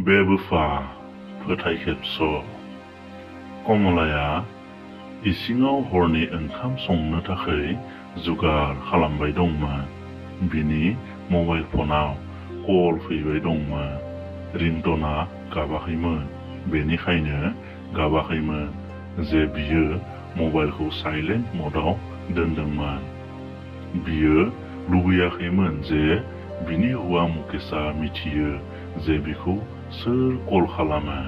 बेबोफा फोथाय खेबस' कमलाया इसिङाव हरनि ओंखाम संनो थाखाय जुगार खालामबाय दंमोन। बिनि मबाइल फनाव कल फैबाय दंमोन। रिंटना गाबाखैमोन, बेनिखायनो गाबाखैमोन जे बियो मबाइलखौ साइलेन्ट मडआव दोनदोंमोन। बियो लुबैयाखैमोन जे बिनि हौवा मुकेशआ मिथियो जे बिखौ सोर कल खालामो।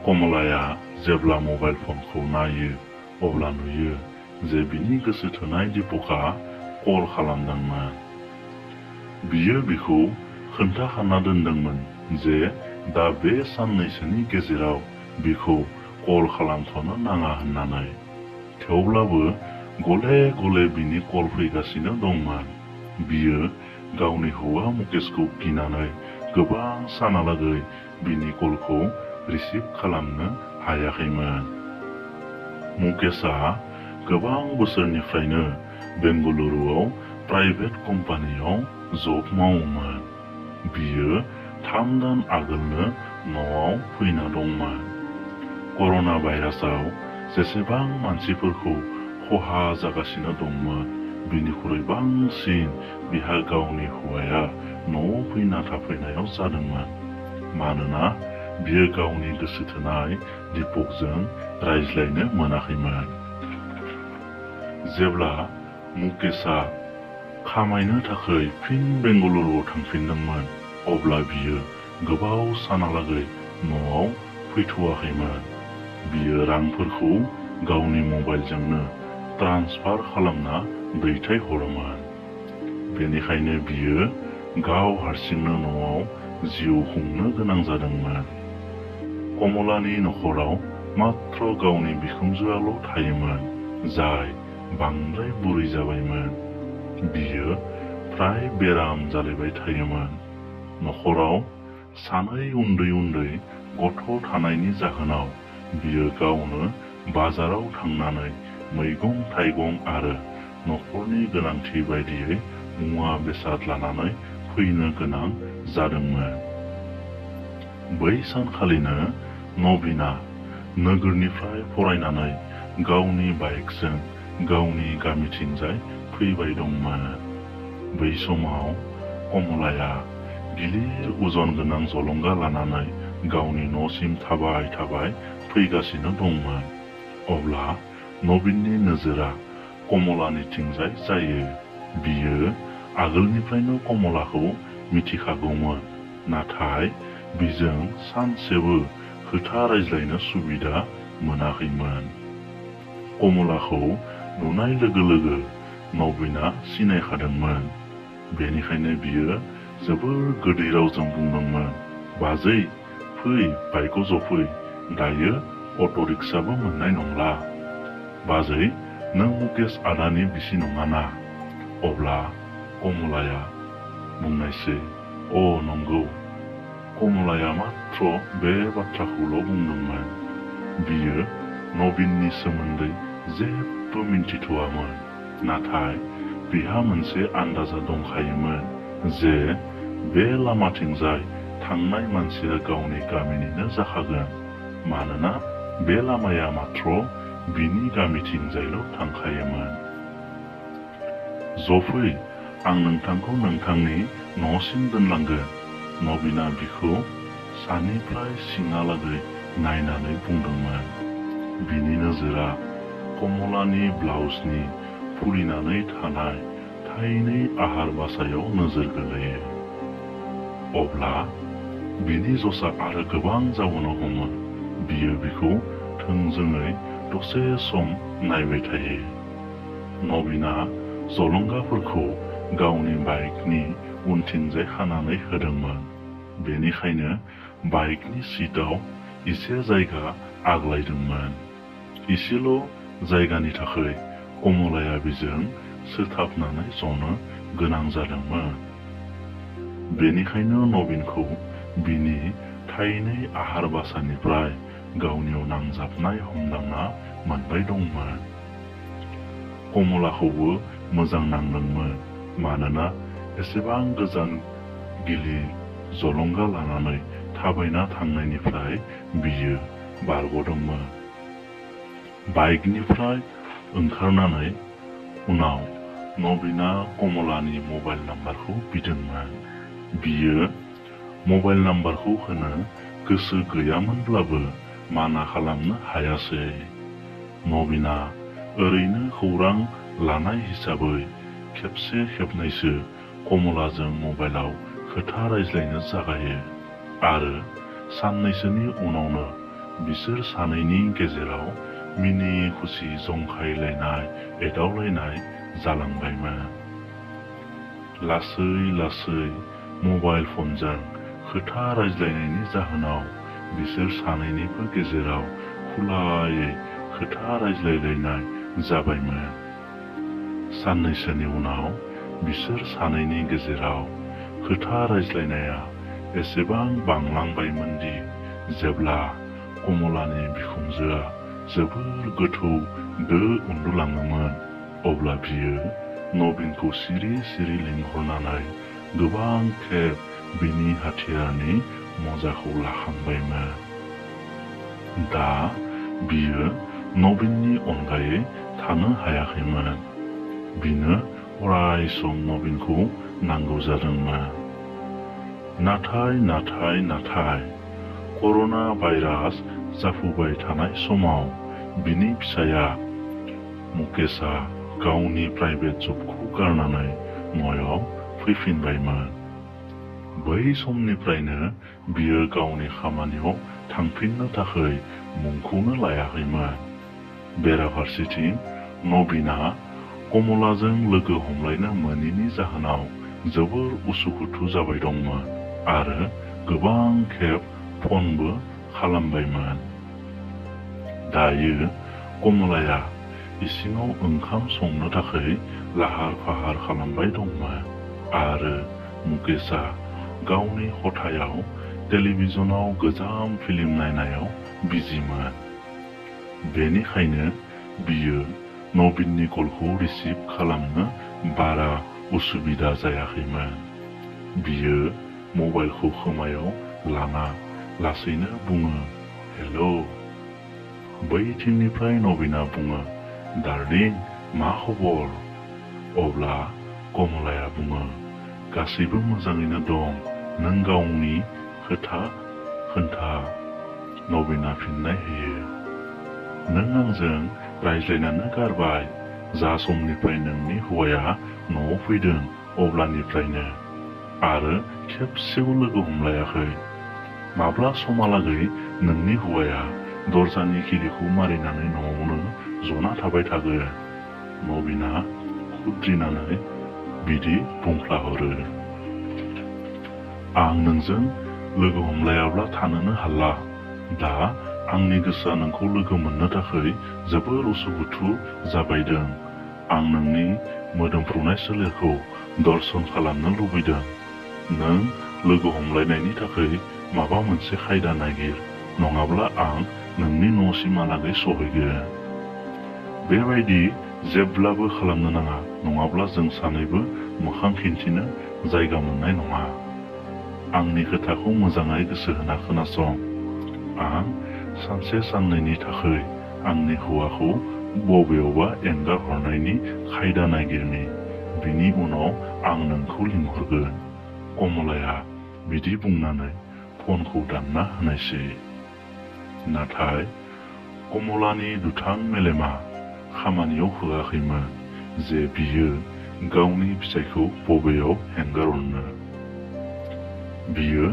कमलाया जेब्ला मबाइल फनखौ नायो अब्ला नुयो जे बिनि गोसो थोनाय दीपकआ कल खालामदोंमोन। बियो बिखौ खोन्थाखाना दोनदोंमोन जे दा बे साननैसोनि गेजेराव बिखौ कल खालामथ'नो नाङा होननानै। थेवब्लाबो गले गले बिनि कल फैगासिनो दंमोन। बियो गावनि हौवा मुकेशखौ गिनानै गोबां सानालागै बिनि कलखौ रिसिभ खालामनो हायाखैमोन। मुकेशआ गोबां बोसोरनिफ्रायनो बेंगलुरुआव प्राइभेट कम्पानियाव जब मावोमोन। बियो 3 दान आगोलनो न'आव फैना दंमोन। कर'ना भाइरासआव जेसेबां मानसिफोरखौ खहा जागासिनो दंमोन बिनिख्रुइ बांसिन बिहा गावनि हौवाया न'आव फैना थाफैनायाव जादोंमोन। मानोना बियो गावनि गोसो थोनाय दीपकजों रायज्लायनो मोनाखैमोन। जेब्ला मुकेशआ खामायनो थाखाय फिन बेंगलुरुआव थांफिनदोंमोन अब्ला बियो गोबाव सानालागै न'आव फैथ'वाखैमोन। बियो रांफोरखौ गावनि मबाइलजोंनो ट्रान्सफार खालामना दैथायहरोमोन। बेनिखायनो बियो गाव हारसिंनो न'आव जिउ खुंनो गोनां जादोंमोन। कमलानि नखराव मात्र गावनि बिखुनजोआल' थायोमोन, जाय बांद्राय बुरै जाबायमोन। बियो फ्राय बेराम जालायबाय थायोमोन। नखराव सानै उन्दै उन्दै गथ' थानायनि जाहोनाव बियो गावनो बाजाराव थांनानै मैगं थाइगं आरो नखरनि गोनांथि बायदियै मुवा बेसाद लानानै फैनो गोनां जादोंमोन। बै सानखालिनो नबिना नोगोरनिफ्राय फरायनानै गावनि बाइकजों गावनि गामिथिंजाय फैबाय दंमोन। बै समाव कमलाया गिलिर उजन गोनां जलंगा लानानै गावनि न'सिम थाबाय थाबाय फैगासिनो दंमोन। अब्ला नबिननि नोजोरा कमलानिथिंजाय जायो। बियो आगोलनिफ्रायनो कमलाखौ मिथिखागौमोन, नाथाय बिजों सानसेबो खोथा रायज्लायनो सुबिदा मोनाखैमोन। कमलाखौ नुनाय लोगो लोगो नबिना सिनायखादोंमोन। बेनिखायनो बियो जोबोर गोदै रावजों बुंदोंमोन, बाजै फै बाइकआव जफै, दायो अट' रिक्साबो मोननाय नंला। बाजै नों मुकेश आदानि बिसि नङाना? अब्ला कमलाया बुंनायसै, अ नंगौ। कमलाया मात्र बे बाथ्राखौल' बुंदोंमोन। बियो नबिननि सोमोन्दै जेबो मिन्थिथ'वामोन, नाथाय बिहा मोनसे आन्दाजा दंखायोमोन जे बे लामाथिंजाय थांनाय मानसिया गावनि गामिनिनो जाखागोन, मानोना बे लामाया मात्र बिनि गामिथिंजायल' थांखायोमोन। जफै, आं नोंथांखौ नोंथांनि न'सिम दोनलांगोन। नबिना बिखौ सानिफ्राय सिङालागै नायनानै बुंदोंमोन। बिनि नोजोरा कमलानि ब्लाउसनि फुरिनानै थानाय थाइनै आहार बासायाव नोजोर गोलैयो। अब्ला बिनि जसा आरो गोबां जाबोनो हमो। बियो बिखौ थोंजोङै दसे सम नायबाय थायो। नबिना जलंगाफोरखौ गावनि बाइकनि उनथिंजाय खानानै होदोंमोन। बेनिखायनो बाइकनि सिटआव एसे जायगा आग्लायदोंमोन। एसेल' जायगानि थाखाय कमलाया बिजों सोथाबनानै जनो गोनां जादोंमोन। बेनिखायनो नबिनखौ बिनि थाइनै आहार बासानिफ्राय गावनियाव नांजाबनाय हमदांना मोनबाय दंमोन। कमलाखौबो मोजां नांदोंमोन, मानोना एसेबां गोजान गिलिर जलंगा लानानै थाबायना थांनायनिफ्राय बियो बारग'दोंमोन। बाइकनिफ्राय ओंखारनानै उनाव नबिना कमलानि मबाइल नाम्बारखौ बिदोंमोन। बियो मबाइल नाम्बारखौ होनो गोसो गैयामोनब्लाबो माना खालामनो हायासै। नबिना ओरैनो खौरां लानाय हिसाबै खेबसे खेबनैसो कमलाजों मबाइलाव खोथा रायज्लायनो जागायो आरो साननैसोनि उनावनो बिसोर सानैनि गेजेराव मिनि खुसि जंखायलायनाय एदावलायनाय जालांबायमोन। लासै लासै मबाइल फनजों खोथा रायज्लायनायनि जाहोनाव बिसोर सानैनिबो गेजेराव खुलायै खोथा रायज्लायलायनाय जाबायमोन। साननैसोनि उनाव बिसोर सानैनि गेजेराव खोथा रायज्लायनाया एसेबां बांलांबायमोनदि जेब्ला कमलानि बिखुनजोआ जोबोर गोथौ दो उन्दुलाङोमोन अब्ला बियो नबिनखौ सिरि सिरि लिंहरनानै गोबां खेब बिनि हाथियारनि मजाखौ लाखांबायमोन। दा बियो नबिननि अनगायै थानो हायाखैमोन। बिनो अराय सम नबिनखौ नांगौ जादोंमोन। नाथाय कर'ना भाइरास जाफुबाय थानाय समाव बिनि फिसाया मुकेशआ गावनि प्राइभेट जबखौ गारनानै न'आव फैफिनबायमोन। बै समनिफ्रायनो बियो गावनि खामानियाव थांफिननो थाखाय मुंखौनो लायाखैमोन। बेराफारसेथिं नबिना कमलाजों लोगो हमलायनो मोनैनि जाहोनाव जोबोर उसुखुथु जाबाय दंमोन आरो गोबां खेब फनबो खालामबायमोन। दायो कमलाया इसिङाव ओंखाम संनो थाखाय लाहार फाहार खालामबाय दंमोन आरो मुकेशआ गावनि खथायाव टेलिभिजनाव गोजाम फिल्म नायनायाव बिजिमोन। बेनिखायनो बियो नबिननि कलखौ रिसिभ खालामनो बारा उसुबिदा जायाखैमोन। बियो मबाइलखौ खोमायाव लाना लासैनो बुङो, हेलौ। बैथिंनिफ्राय नबिना बुङो, डार्लिं मा खबर? अब्ला कमलाया बुङो, गासैबो मोजाङैनो दं, नों गावनि खोथा खोन्था। नबिना फिननाय होयो, नों आंजों रायज्लायनानै गारबाय। जा समनिफ्राय नोंनि हौवाया न'आव फैदों अब्लानिफ्रायनो आरो खेबसेबो लोगो हमलायाखै। माब्ला समहालागै नोंनि हौवाया दरजानि खिलिखौ मारिनानै न'आवनो जना थाबाय थागोन? नबिना खुद्रिनानै बिदि बुंफ्लाहरो। आं नोंजों लोगो हमलायाब्ला थानोनो हाला। दा आंनि गोसोआ नोंखौ लोगो मोननो थाखाय जोबोर उसुखुथु जाबायदों। आं नोंनि मोदोमफ्रुनाय सोलेरखौ दर्शन खालामनो लुबैदों। नों लोगो हमलायनायनि थाखाय माबा मोनसे खायदा नागिर, नङाब्ला आं नोंनि न'सिमहालागै सहैगोन। बेबायदि जेब्लाबो खालामनो नाङा, नङाब्ला जों सानैबो मोखां खिन्थिनो जायगा मोननाय नङा। आंनि खोथाखौ मोजाङै गोसो होना खोनासं। आं सानसे साननैनि थाखाय आंनि हौवाखौ बबेयावबा एंगार हरनायनि खायदा नागिरनि, बिनि उनाव आं नोंखौ लिंहरगोन। कमलाया बिदि बुंनानै फनखौ दानना होनायसै। नाथाय कमलानि दुथां मेलेमा खामानियाव होआखैमोन जे बियो गावनि फिसायखौ बबेयाव हेंगारहरनो। बियो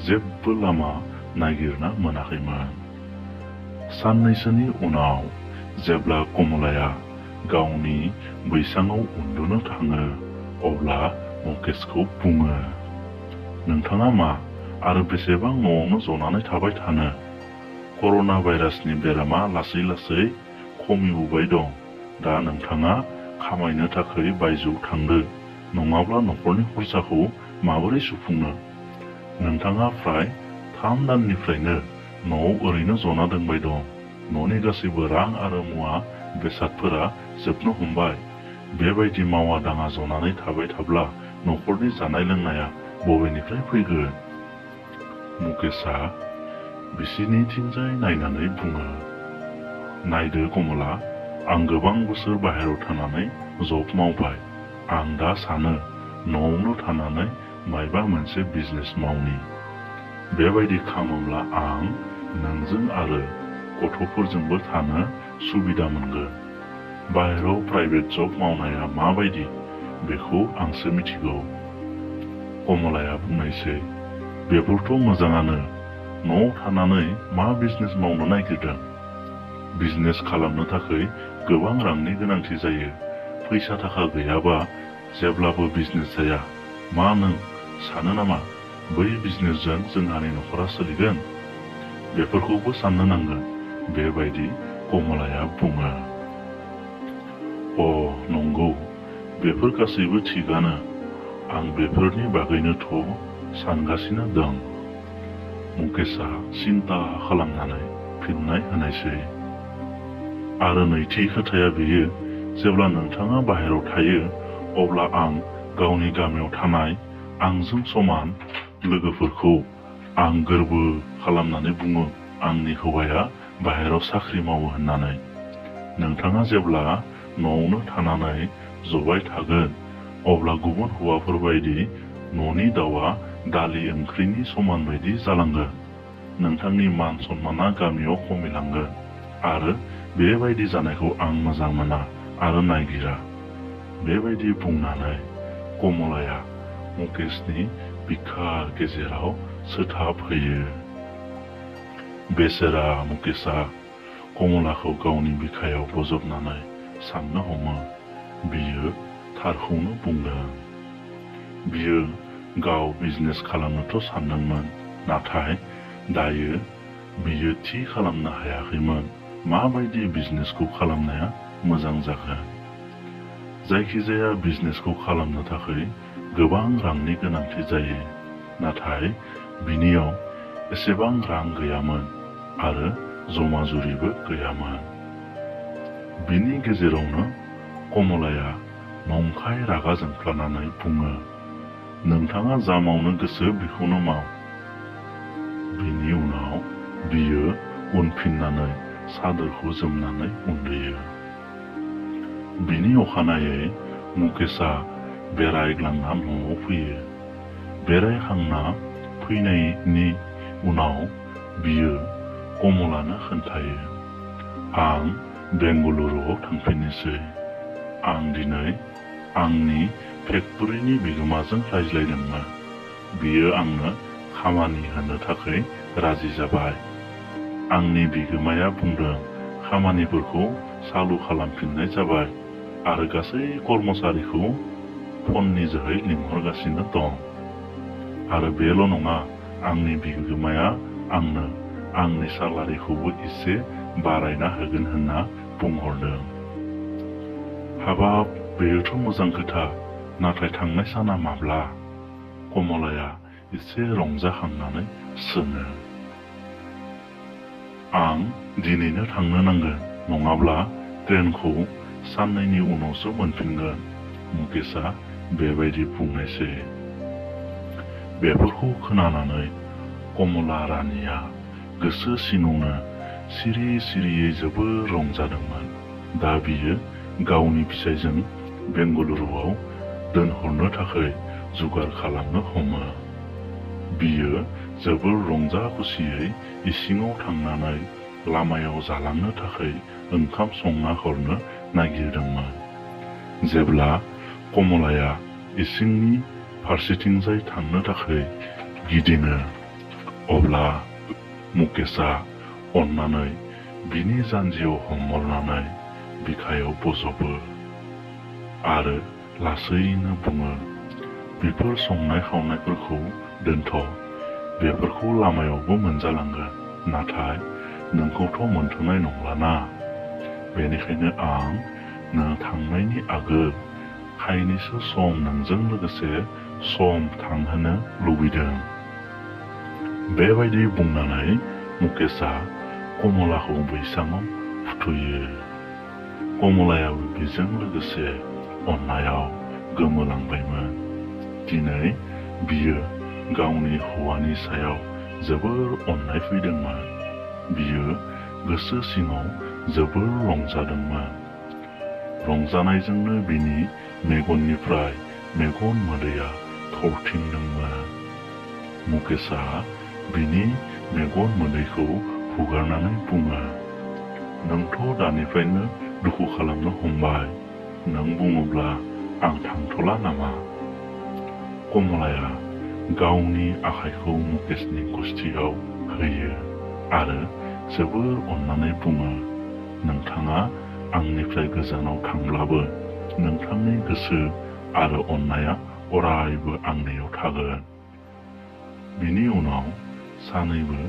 जेबो लामा नागिरना मोनाखैमोन। साननैसोनि उनाव जेब्ला कमलाया गावनि बैसाङाव उन्दुनो थाङो अब्ला मुकेशखौ बुङो, नोंथाङा मा आरो बेसेबां न'आवनो जनानै थाबाय थानो? कर'ना भाइरासनि बेरामा लासै लासै खमिबोबाय दं। दा नोंथाङा खामायनो थाखाय बायजोआव थांदो, नङाब्ला न'खरनि खरसाखौ माबोरै सुफुंनो? नोंथाङा फ्राय 3 दाननिफ्रायनो न'आव ओरैनो जना दोंबाय दं। न'नि गासैबो रां आरो मुवा बेसादफोरा जोबनो हमबाय। बेबायदि मावा दाङा जनानै थाबाय थाब्ला न'खरनि जानाय लोंनाया बबेनिफ्राय फैगोन? मुकेशआ बिसिनिथिंजाय नायनानै बुङो, नायदो कमला, आं गोबां बोसोर बाहेरायाव थानानै जब मावबाय। आं दा सानो न'आवनो थानानै मायबा मोनसे बिजनेस मावनि। बेबायदि खालामोब्ला आं नोंजों आरो गथ'फोरजोंबो थानो सुबिदा मोनगोन। बाहेरायाव प्राइभेट जब मावनाया माबायदि बेखौ आंसो मिथिगौ। कमलाया बुंनायसै, बेफोरथ' मोजाङानो। न'आव थानानै मा बिजनेस मावनो नागिरदों? बिजनेस खालामनो थाखाय गोबां रांनि गोनांथि जायो। फैसा थाखा गैयाबा जेब्लाबो बिजनेस जाया। मा नों सानो नामा बै बिजनेसजों जोंहानि न'खरा सोलिगोन? बेफोरखौबो साननो नांगोन। बेबायदि कमलाया बुङो। अ नंगौ, बेफोर गासैबो थिगानो। आं बेफोरनि बागैनोथ' सानगासिनो दं। मुकेशआ सिन्ता खालामनानै फिननाय होनायसै। आरो नैथि खोथाया बेयो, जेब्ला नोंथाङा बाहेरायाव थायो अब्ला आं गावनि गामियाव थानाय आंजों समान लोगोफोरखौ आं गोरबो खालामनानै बुङो आंनि हौवाया बाहेरायाव साख्रि मावो होननानै। नोंथाङा जेब्ला न'आवनो थानानै जबाय थागोन अब्ला गुबुन हौवाफोर बायदि न'नि दाउआ दालि ओंख्रिनि समान बायदि जालांगोन। नोंथांनि मान सन्माना गामियाव खमिलांगोन आरो बेबायदि जानायखौ आं मोजां मोना आरो नागिरा। बेबायदि बुंनानै कमलाया मुकेशनि बिखा गेजेराव सोथाब होयो। बेसेरा मुकेशआ कमलाखौ गावनि बिखायाव बजबनानै साननो हमो, बियो थारखौनो बुंदों। बियो गाव बिजनेस खालामनोथ' सानदोंमोन, नाथाय दायो बियो थि खालामनो हायाखैमोन माबायदि बिजनेसखौ खालामनाया मोजां जागोन। जायखिजाया बिजनेसखौ खालामनो थाखाय गोबां रांनि गोनांथि जायो, नाथाय बिनियाव एसेबां रां गैयामोन आरो जमा जुरिबो गैयामोन। बिनि गेजेरावनो कमलाया नंखाय रागा जोंफ्लानानै बुङो, नोंथाङा जा मावनो गोसो बेखौनो माव। बिनि उनाव बियो उनफिननानै सादोरखौ जोमनानै उन्दुयो। बिनि अखानायै मुकेशआ बेरायग्लांना न'आव फैयो। बेरायखांना फैनायनि उनाव बियो कमलानो खोन्थायो, आं बेंगलुरुआव थांफिननोसै। आं दिनै आंनि फेक्टरिनि बिगोमाजों रायज्लायदोंमोन। बियो आंनो खामानि होनो थाखाय राजि जाबाय। आंनि बिगोमाया बुंदों खामानिफोरखौ चालु खालामफिननाय जाबाय आरो गासै कर्मचारिखौ फननि जोहै लिंहरगासिनो दं। आरो बेल' नङा, आंनि बिगोमाया आंनो आंनि सालारिखौबो एसे बारायना होगोन होनना बुंहरदों। हाबाब, बेयोथ' मोजां खोथा, नाथाय थांनाय साना माब्ला? कमलाया एसे रंजाखांनानै सोङो। आं दिनैनो थांनो नांगोन, नङाब्ला ट्रेनखौ साननैनि उनावसो मोनफिनगोन। मुकेशआ बेबायदि बुंनायसै। बेफोरखौ खोनानानै कमला रानिया गोसो सिङावनो सिरि सिरियै जोबोर रंजादोंमोन। दा बियो गावनि फिसायजों बेंगलुरुआव दोनहरनो थाखाय जुगार खालामनो हमो। बियो जोबोर रंजा खुसियै इसिङाव थांनानै लामायाव जालांनो थाखाय ओंखाम संना हरनो नागिरदोंमोन। जेब्ला कमलाया इसिंनि फारसेथिंजाय थांनो थाखाय गिदिङो, अब्ला मुकेशआ अननानै बिनि जानजियाव हमहरनानै बिखायाव बजबो आरो लासैनो बुङो, बेफोर संनाय खावनायफोरखौ दोनथ', बेफोरखौ लामायावबो मोनजालांगोन, नाथाय नोंखौथ' मोनथ'नाय नंलाना। बेनिखायनो आं नों थांनायनि आगोल खायनैसो सम नोंजों लोगोसे सम थांहोनो लुबैदों। बेबायदि बुंनानै मुकेशआ कमलाखौ बैसाङाव फुथुयो। कमलायाबो बेजों लोगोसे अननायाव गोमोलांबायमोन। दिनै बियो गावनि हौवानि सायाव जोबोर अननाय फैदोंमोन। बियो गोसो सिङाव जोबोर रंजादोंमोन। रंजानायजोंनो बिनि मेगननिफ्राय मेगन मोदैया थरथिंदोंमोन। मुकेशआ बिनि मेगन मोदैखौ हुगारनानै बुङो, नोंथ' दानिफ्रायनो दुखु खालामनो हमबाय। नों बुङोब्ला आं थांथ'ला नामा? कमलाया गावनि आखाइखौ मुकेशनि गुस्थियाव होयो आरो जोबोर अननानै बुङो, नोंथाङा आंनिफ्राय गोजानाव थांब्लाबो नोंथांनि गोसो आरो अननाया अरायबो आंनियाव थागोन। बिनि उनाव सानैबो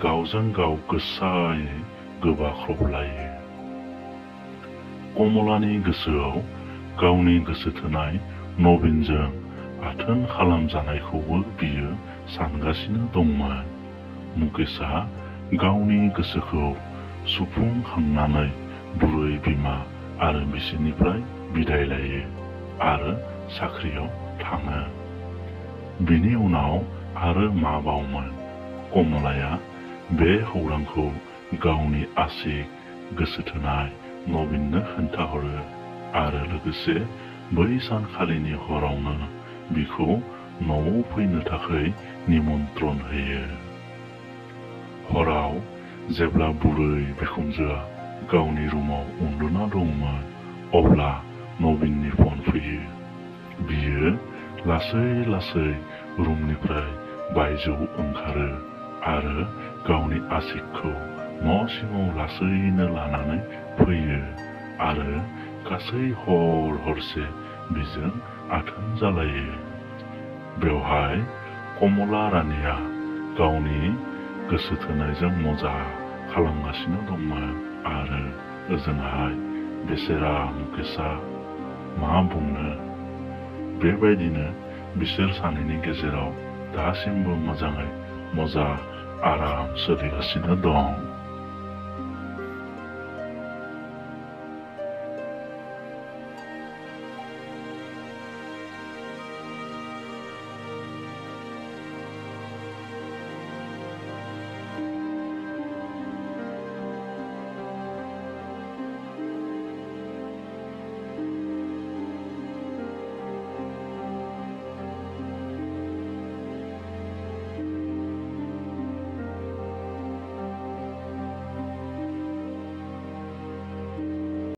गावजों गाव गोसायै गोबाख्रबलायो। कमलानि गोसोआव गावनि गोसो थोनाय नबिनजों आथोन खालामजानायखौबो बियो सानगासिनो दंमोन। मुकेशआ गावनि गोसोखौ सुफुंखांनानै बुरै बिमा आरो बिसिनिफ्राय बिदाय लायो आरो साख्रियाव थाङो। बिनि उनाव आरो मा बावमोन? कमलाया बे खौरांखौ गावनि आसिक गोसो थोनाय नबिननो खोन्थाहरो आरो लोगोसे बै सानखालिनि हरावनो बिखौ न'आव फैनो थाखाय निमन्त्रण होयो। हराव जेब्ला बुरै बिखुनजोआ गावनि रुमाव उन्दुना दंमोन, अब्ला नबिननि फन फैयो। बियो लासै लासै रुमनिफ्राय बायजोआव ओंखारो आरो गावनि आसिकखौ न' सिङाव लासैनो लानानै फैयो आरो गासै हरसे बिजों आथोन जालायो। बेवहाय कमला रानिया गावनि गोसो थोनायजों मजा खालामगासिनो दंमोन आरो ओजोंहाय बेसेरा मुकेशआ मा बुंनो। बेबायदिनो बिसोर सानैनि गेजेराव दासिमबो मोजाङै मजा आराम सोलिगासिनो दं।